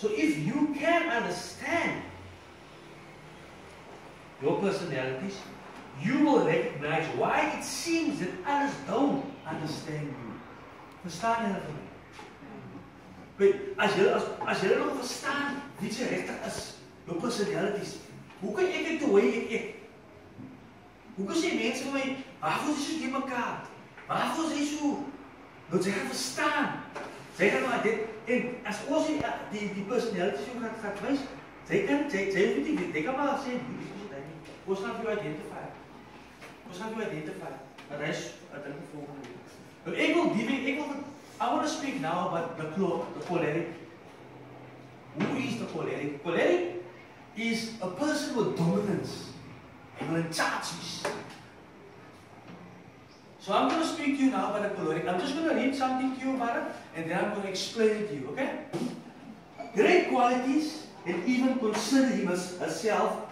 So if you can understand your personalities, you will recognize why it seems that others don't understand you. Verstaan julle vir my? As julle nog verstaan wie jy regtig is, jou personalities, hoe kan ek dit hoe ek? Hoe kan jy mense vir my, waarvoor is jy so die mekaar? Waarvoor is jy so? Want jy gaan verstaan. Jy gaan maar dit, en as ons die personalities jou gaat wys, jy kan maar sê, ons gaan jou identify. Ons gaan jou identify. Dat hy is, dat hy volgende week. But I want to speak now about the choleric. Who is the choleric? Choleric is a person with dominance. He will in charge. So I'm going to speak to you now about the choleric. I'm just going to read something to you about it, and then I'm going to explain it to you, okay? Great qualities, and even consider him as herself